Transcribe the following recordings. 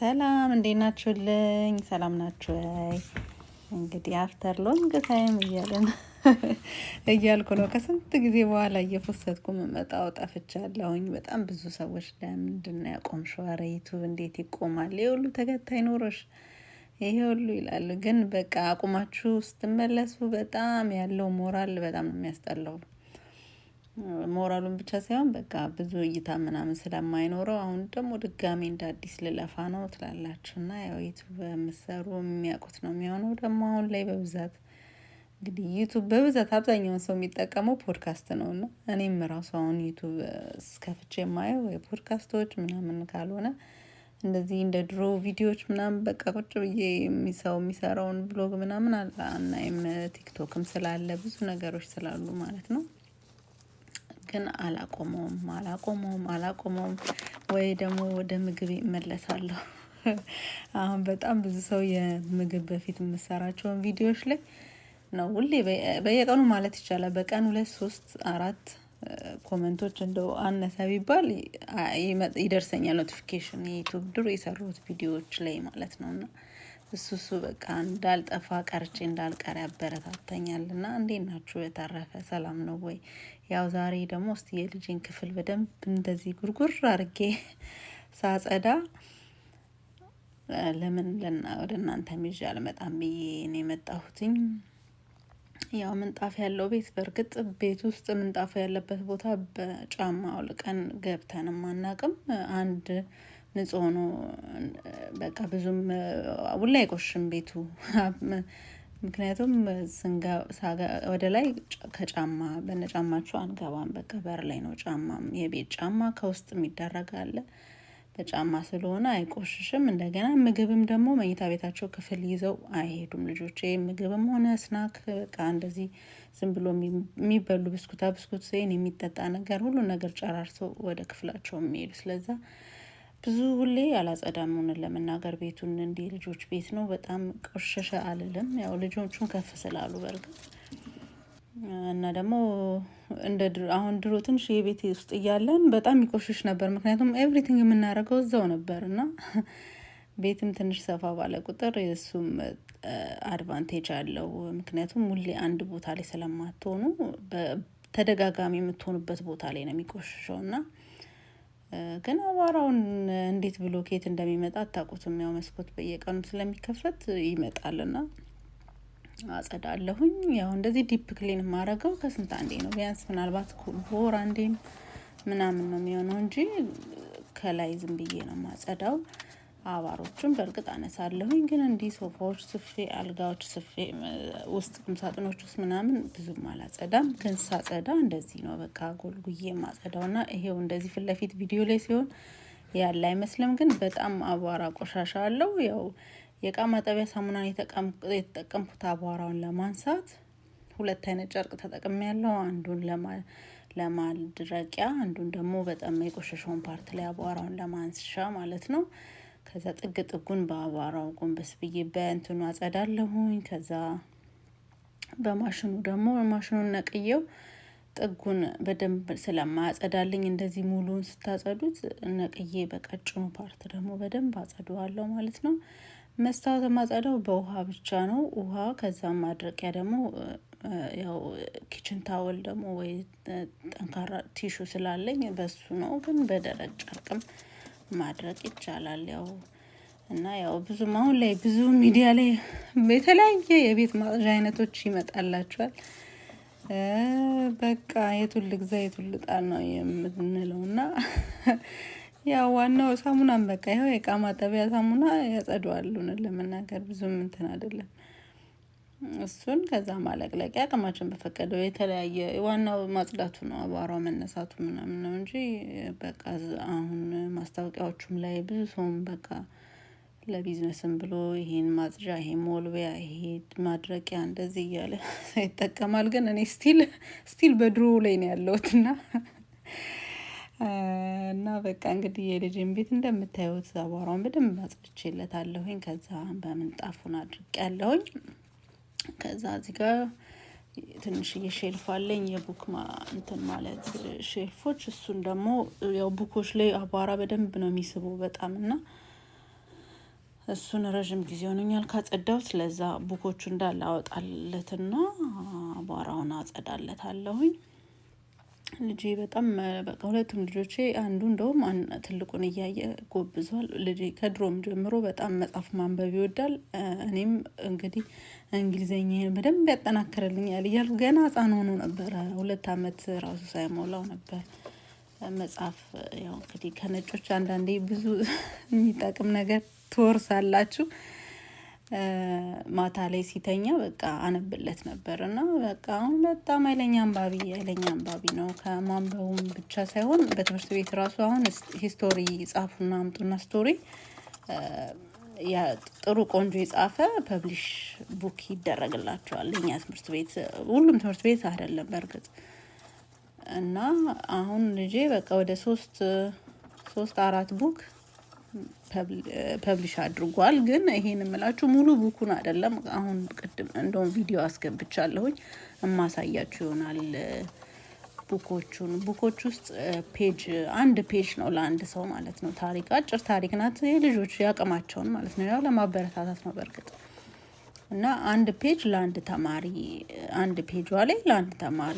ሰላም እንዴት ናችሁልኝ? ሰላም ናችሁ ወይ? እንግዲህ አፍተር ሎንግ ታይም እያልኩ ነው። ከስንት ጊዜ በኋላ እየፎሰትኩ የምመጣው ጠፍቻለሁኝ። በጣም ብዙ ሰዎች ለምንድን ነው ያቆምሽው? ኧረ ዩቱብ እንዴት ይቆማል? ይሄ ሁሉ ተከታይ ኖሮሽ ይሄ ሁሉ ይላሉ። ግን በቃ አቁማችሁ ስትመለሱ በጣም ያለው ሞራል በጣም ነው የሚያስጠላው። ሞራሉን ብቻ ሳይሆን በቃ ብዙ እይታ ምናምን ስለማይኖረው አሁን ደግሞ ድጋሚ እንደ አዲስ ልለፋ ነው ትላላችሁ። እና ያው ዩቱብ የምትሰሩ የሚያውቁት ነው የሚሆነው። ደግሞ አሁን ላይ በብዛት እንግዲህ ዩቱብ በብዛት አብዛኛውን ሰው የሚጠቀመው ፖድካስት ነው። እና እኔም ራሱ አሁን ዩቱብ እስከፍቼ የማየው የፖድካስቶች ምናምን ካልሆነ እንደዚህ እንደ ድሮ ቪዲዮዎች ምናምን በቃ ቁጭ ብዬ ሰው የሚሰራውን ብሎግ ምናምን አናይም። ቲክቶክም ስላለ ብዙ ነገሮች ስላሉ ማለት ነው። ግን አላቆመውም ወይ ደግሞ ወደ ምግብ እመለሳለሁ። አሁን በጣም ብዙ ሰው የምግብ በፊት የምሰራቸውን ቪዲዮዎች ላይ ነው ሁሌ በየቀኑ ማለት ይቻላል በቀን 2 3 4 ኮመንቶች እንደው አነሰ ቢባል ይደርሰኛል ኖቲፊኬሽን የዩቲዩብ ድሮ የሰሩት ቪዲዮዎች ላይ ማለት ነው። እና እሱ በቃ እንዳልጠፋ ቀርቼ እንዳልቀር ያበረታተኛል። እና እንዴት ናችሁ? የተረፈ ሰላም ነው ወይ? ያው ዛሬ ደግሞ እስቲ የልጄን ክፍል በደንብ እንደዚህ ጉርጉር አድርጌ ሳጸዳ ለምን ወደ እናንተ ይዤ አልመጣም ብዬ ነው የመጣሁትኝ። ያው ምንጣፍ ያለው ቤት በእርግጥ ቤት ውስጥ ምንጣፍ ያለበት ቦታ በጫማ አውልቀን ገብተንም አናውቅም። አንድ ንጹህ ነው በቃ ብዙም ውላ አይቆሽም ቤቱ። ምክንያቱም ወደ ላይ ከጫማ በነጫማችሁ አንገባም። በቃ በር ላይ ነው ጫማም የቤት ጫማ ከውስጥ የሚደረግ አለ። በጫማ ስለሆነ አይቆሽሽም። እንደገና ምግብም ደግሞ መኝታ ቤታቸው ክፍል ይዘው አይሄዱም ልጆቼ። ምግብም ሆነ ስናክ በቃ እንደዚህ ዝም ብሎ የሚበሉ ብስኩት ዘይን የሚጠጣ ነገር ሁሉ ነገር ጨራርሰው ወደ ክፍላቸው የሚሄዱ። ስለዛ ብዙ ሁሌ አላጸዳም ሆነን ለመናገር ቤቱን እንዲህ ልጆች ቤት ነው በጣም ቆሸሸ አልልም። ያው ልጆቹን ከፍ ስላሉ በርግጥ እና ደግሞ አሁን ድሮ ትንሽ የቤት ውስጥ እያለን በጣም ይቆሽሽ ነበር። ምክንያቱም ኤቭሪቲንግ የምናደርገው እዛው ነበር። እና ቤትም ትንሽ ሰፋ ባለ ቁጥር የእሱም አድቫንቴጅ አለው። ምክንያቱም ሁሌ አንድ ቦታ ላይ ስለማትሆኑ በተደጋጋሚ የምትሆኑበት ቦታ ላይ ነው የሚቆሽሸው። እና ግን አቧራውን እንዴት ብሎ ከየት እንደሚመጣ አታውቁትም። ያው መስኮት በየቀኑ ስለሚከፈት ይመጣልና አጸዳለሁኝ። ያው እንደዚህ ዲፕ ክሊን የማደርገው ከስንት አንዴ ነው። ቢያንስ ምናልባት በወር አንዴም ምናምን ነው የሚሆነው እንጂ ከላይ ዝም ብዬ ነው የማጸዳው። አቧሮቹን በእርግጥ አነሳለሁኝ። ግን እንዲህ ሶፋዎች ስፌ አልጋዎች ስፌ ውስጥ ቁም ሳጥኖች ውስጥ ምናምን ብዙም አላጸዳም። ግን ሳጸዳ እንደዚህ ነው በቃ ጎልጉዬ የማጸዳው። እና ይሄው እንደዚህ ፊት ለፊት ቪዲዮ ላይ ሲሆን ያለ አይመስልም። ግን በጣም አቧራ ቆሻሻ አለው። ያው የእቃ ማጠቢያ ሳሙናን የተጠቀምኩት አቧራውን ለማንሳት 2 አይነት ጨርቅ ተጠቅሜያለሁ። አንዱን ለማድረቂያ አንዱን ደግሞ በጣም የቆሸሸውን ፓርት ላይ አቧራውን ለማንሻ ማለት ነው። ከዛ ጥጉን በአቧራው ጎንበስ ብዬ በእንትኑ አጸዳለሁኝ። ከዛ በማሽኑ ደግሞ ማሽኑን ነቅዬው ጥጉን በደንብ ስለማያጸዳልኝ እንደዚህ ሙሉን ስታጸዱት ነቅዬ በቀጭኑ ፓርት ደግሞ በደንብ አጸደዋለሁ ማለት ነው። መስታወት ማጸዳው በውሃ ብቻ ነው። ውሃ ከዛም ማድረቂያ ደግሞ ያው ኪችን ታወል ደግሞ ወይ ጠንካራ ቲሹ ስላለኝ በሱ ነው። ግን በደረቅ ጨርቅም ማድረቅ ይቻላል። ያው እና ያው ብዙም አሁን ላይ ብዙ ሚዲያ ላይ የተለያየ የቤት ማጽጃ አይነቶች ይመጣላችኋል። በቃ የቱን ልግዛ የቱን ልጣል ነው የምንለው። እና ያው ዋናው ሳሙናም በቃ ይኸው የእቃ ማጠቢያ ሳሙና ያጸደዋል። ለመናገር ብዙም እንትን አይደለም። እሱን ከዛ ማለቅለቂያ አቅማችን በፈቀደው የተለያየ ዋናው ማጽዳቱ ነው አቧራው መነሳቱ ምናምን ነው እንጂ በቃ አሁን ማስታወቂያዎቹም ላይ ብዙ ሰውም በቃ ለቢዝነስም ብሎ ይሄን ማጽጃ ይሄን ሞልቢያ ይሄ ማድረቂያ እንደዚህ እያለ ይጠቀማል። ግን እኔ ስቲል በድሮ ላይ ነው ያለሁት። እና በቃ እንግዲህ የልጄን ቤት እንደምታዩት አቧራውን በደንብ አጽድቼለታለሁኝ። ከዛ በምንጣፉን አድርቄያለሁኝ። ከዛ እዚህ ጋር ትንሽዬ ሼልፍ አለኝ የቡክ እንትን ማለት ሼልፎች። እሱን ደግሞ ያው ቡኮች ላይ አቧራ በደንብ ነው የሚስበው በጣም። እና እሱን ረዥም ጊዜ ሆኖኛል ካጸዳሁት። ለዛ ቡኮቹ እንዳለ አወጣለትና አቧራውን አጸዳለታለሁኝ። ልጄ በጣም በቃ ሁለቱም ልጆቼ አንዱ እንደውም ትልቁን እያየ ጎብዟል። ልጄ ከድሮም ጀምሮ በጣም መጽሐፍ ማንበብ ይወዳል። እኔም እንግዲህ እንግሊዘኛዬን በደንብ ያጠናክርልኛል እያልኩ ገና ሕፃን ሆኖ ነበረ 2 አመት ራሱ ሳይሞላው ነበር መጽሐፍ። ያው እንግዲህ ከነጮች አንዳንዴ ብዙ የሚጠቅም ነገር ትወርሳላችሁ። ማታ ላይ ሲተኛ በቃ አነብለት ነበር እና በቃ አሁን በጣም ኃይለኛ አንባቢ ነው። ከማንበቡም ብቻ ሳይሆን በትምህርት ቤት ራሱ አሁን ሂስቶሪ ጻፉና አምጡና ስቶሪ ጥሩ ቆንጆ የጻፈ ፐብሊሽ ቡክ ይደረግላቸዋል። እኛ ትምህርት ቤት ሁሉም ትምህርት ቤት አይደለም በእርግጥ። እና አሁን ልጄ በቃ ወደ 3-4 ቡክ ፐብሊሽ አድርጓል። ግን ይሄን የምላችሁ ሙሉ ቡኩን አይደለም። አሁን ቅድም እንደውም ቪዲዮ አስገብቻለሁኝ እማሳያችሁ ይሆናል። ቡኮች ውስጥ አንድ ፔጅ ነው ለአንድ ሰው ማለት ነው። ታሪክ አጭር ታሪክ ናት። የልጆች ያቅማቸውን ማለት ነው። ያው ለማበረታታት ነው በእርግጥ። እና አንድ ፔጅ ለአንድ ተማሪ አንድ ፔጇ ላይ ለአንድ ተማሪ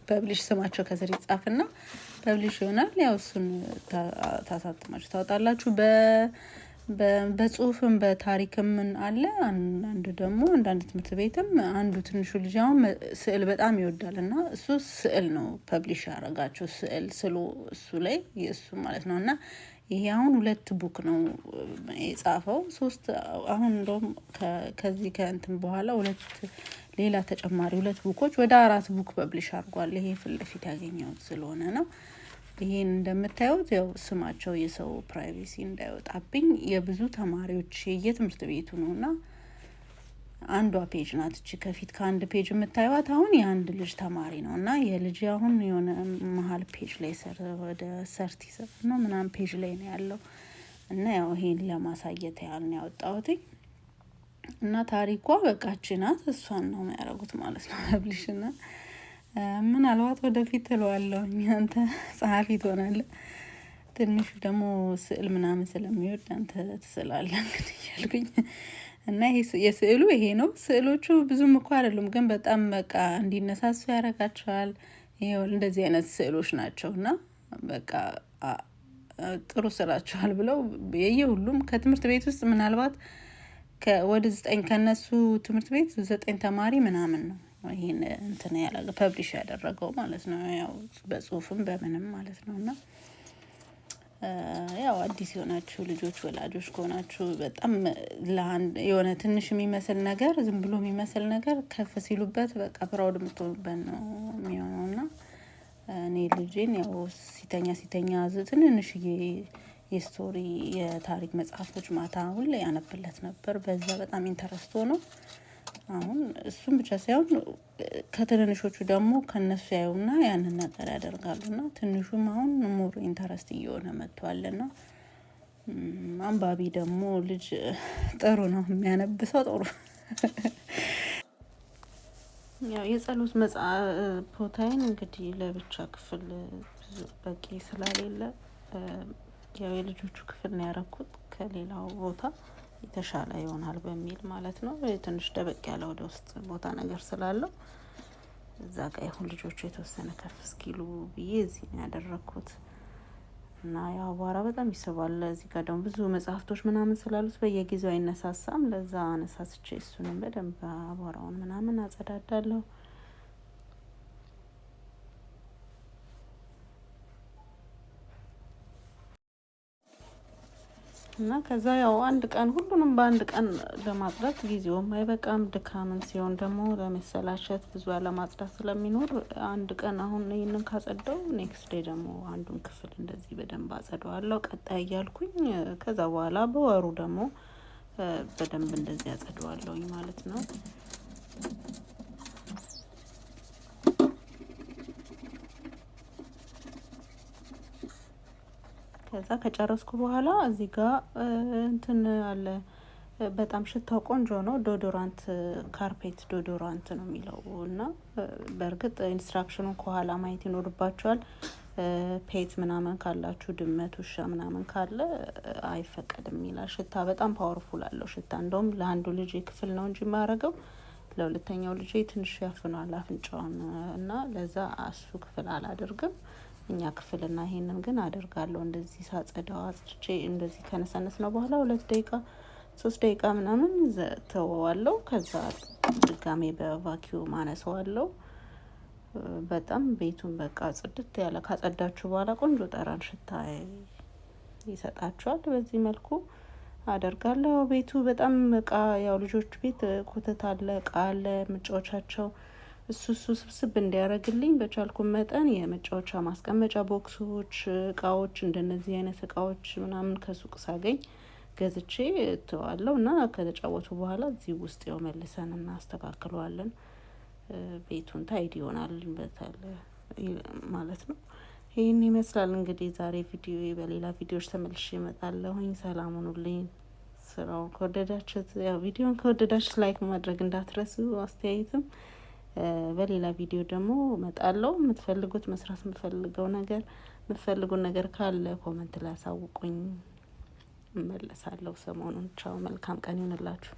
ፐብሊሽ ስማቸው ከስር ይጻፍና ፐብሊሽ ይሆናል። ያው እሱን ታሳትማችሁ ታወጣላችሁ። በጽሁፍም በታሪክም አለ። አንዳንድ ደግሞ አንዳንድ ትምህርት ቤትም አንዱ ትንሹ ልጅ አሁን ስዕል በጣም ይወዳል እና እሱ ስዕል ነው ፐብሊሽ ያደረጋቸው ስዕል ስሎ እሱ ላይ የእሱ ማለት ነው። እና ይሄ አሁን 2 ቡክ ነው የጻፈው። 3 አሁን እንደውም ከዚህ ከእንትን በኋላ ሌላ ተጨማሪ 2 ቡኮች ወደ 4 ቡክ ፐብሊሽ አድርጓል። ይሄ ፊት ለፊት ያገኘሁት ስለሆነ ነው። ይሄን እንደምታዩት ያው ስማቸው የሰው ፕራይቬሲ እንዳይወጣብኝ የብዙ ተማሪዎች የትምህርት ቤቱ ነውና አንዷ ፔጅ ናት እቺ ከፊት ከአንድ ፔጅ የምታዩት አሁን የአንድ ልጅ ተማሪ ነው እና የልጅ አሁን የሆነ መሀል ፔጅ ላይ ወደ 37 ነው ምናምን ፔጅ ላይ ነው ያለው። እና ያው ይሄን ለማሳየት ያህል ነው ያወጣሁት። እና ታሪኳ በቃች ናት። እሷን ነው የሚያደርጉት ማለት ነው ፐብሊሽና ምናልባት ወደፊት እለዋለሁኝ አንተ ጸሐፊ ትሆናለህ። ትንሹ ደግሞ ስዕል ምናምን ስለሚወድ አንተ ትስላለህ እንግዲህ እያልኩኝ እና የስዕሉ ይሄ ነው። ስዕሎቹ ብዙም እኮ አይደሉም ግን በጣም በቃ እንዲነሳሱ ያደርጋቸዋል። ይኸው እንደዚህ አይነት ስዕሎች ናቸው እና በቃ ጥሩ ስራቸዋል ብለው የየሁሉም ከትምህርት ቤት ውስጥ ምናልባት ወደ 9 ከነሱ ትምህርት ቤት 9 ተማሪ ምናምን ነው ይሄን እንትን ፐብሊሽ ያደረገው ማለት ነው። ያው በጽሁፍም በምንም ማለት ነው። እና ያው አዲስ የሆናችሁ ልጆች ወላጆች ከሆናችሁ በጣም የሆነ ትንሽ የሚመስል ነገር ዝም ብሎ የሚመስል ነገር ከፍ ሲሉበት በቃ ፕራውድ የምትሆኑበት ነው የሚሆነው። እና እኔ ልጄን ያው ሲተኛ ትንንሽዬ የስቶሪ የታሪክ መጽሐፎች ማታ ሁሌ ያነብለት ነበር። በዛ በጣም ኢንተረስት ሆኖ አሁን እሱም ብቻ ሳይሆን ከትንንሾቹ ደግሞ ከነሱ ያዩና ያንን ነገር ያደርጋሉና ትንሹም አሁን ሞር ኢንተረስት እየሆነ መጥቷልና አንባቢ ደግሞ ልጅ ጥሩ ነው የሚያነብሰው ጥሩ። ያው የጸሎት ቦታዬን እንግዲህ ለብቻ ክፍል በቂ ስላሌለ ያው የልጆቹ ክፍል ነው ያደረኩት ከሌላው ቦታ የተሻለ ይሆናል በሚል ማለት ነው። ትንሽ ደበቅ ያለ ወደ ውስጥ ቦታ ነገር ስላለው እዛ ጋር ይሁን ልጆቹ የተወሰነ ከፍ እስኪሉ ብዬ እዚህ ነው ያደረኩት። እና ያው አቧራ በጣም ይስባል። እዚህ ጋር ደግሞ ብዙ መጽሐፍቶች ምናምን ስላሉት በየጊዜው አይነሳሳም። ለዛ አነሳስቼ እሱንም በደንብ አቧራውን ምናምን አጸዳዳለሁ። እና ከዛ ያው አንድ ቀን ሁሉንም በአንድ ቀን ለማጽዳት ጊዜውም አይበቃም። ድካምም ሲሆን ደግሞ ለመሰላቸት ብዙ ለማጽዳት ስለሚኖር አንድ ቀን አሁን ይሄንን ካጸዳው ኔክስት ዴይ ደግሞ አንዱን ክፍል እንደዚህ በደንብ አጸዳዋለሁ። ቀጣይ እያልኩኝ ከዛ በኋላ በወሩ ደግሞ በደንብ እንደዚህ አጸዳዋለሁኝ ማለት ነው። ከዛ ከጨረስኩ በኋላ እዚህ ጋር እንትን አለ በጣም ሽታው ቆንጆ ነው። ዶዶራንት ካርፔት ዶዶራንት ነው የሚለው እና በእርግጥ ኢንስትራክሽኑን ከኋላ ማየት ይኖርባቸዋል። ፔት ምናምን ካላችሁ ድመት፣ ውሻ ምናምን ካለ አይፈቀድም ይላል። ሽታ በጣም ፓወርፉል አለው ሽታ። እንደውም ለአንዱ ልጅ ክፍል ነው እንጂ የማያደርገው ለሁለተኛው ልጅ ትንሽ ያፍነዋል አፍንጫውን እና ለዛ እሱ ክፍል አላደርግም። እኛ ክፍል እና ይሄንን ግን አደርጋለሁ። እንደዚህ ሳጸዳው አጽድቼ እንደዚህ ከነሰነስ ነው በኋላ 2 ደቂቃ 3 ደቂቃ ምናምን ተወዋለሁ። ከዛ ድጋሜ በቫኪዩም አነሳዋለሁ። በጣም ቤቱን በቃ ጽድት ያለ ካጸዳችሁ በኋላ ቆንጆ ጠረን ሽታ ይሰጣችኋል። በዚህ መልኩ አደርጋለሁ። ቤቱ በጣም እቃ ያው ልጆች ቤት ኮተት አለ፣ እቃ አለ፣ መጫወቻቸው እሱ ስብስብ እንዲያደርግልኝ በቻልኩ መጠን የመጫወቻ ማስቀመጫ ቦክሶች፣ እቃዎች እንደነዚህ አይነት እቃዎች ምናምን ከሱቅ ሳገኝ ገዝቼ እተዋለሁ እና ከተጫወቱ በኋላ እዚህ ውስጥ ያው መልሰን እናስተካክለዋለን። ቤቱን ታይድ ይሆናል ማለት ነው። ይህን ይመስላል እንግዲህ ዛሬ ቪዲዮ። በሌላ ቪዲዮዎች ተመልሼ እመጣለሁኝ። ሰላም ሁኑልኝ። ስራውን ከወደዳችሁት ያው ቪዲዮን ከወደዳችሁት ላይክ ማድረግ እንዳትረሱ። አስተያየትም በሌላ ቪዲዮ ደግሞ እመጣለሁ። የምትፈልጉት መስራት የምትፈልጉት ነገር ካለ ኮመንት ላይ አሳውቁኝ፣ እመለሳለሁ ሰሞኑን። ቻው፣ መልካም ቀን ይሁንላችሁ።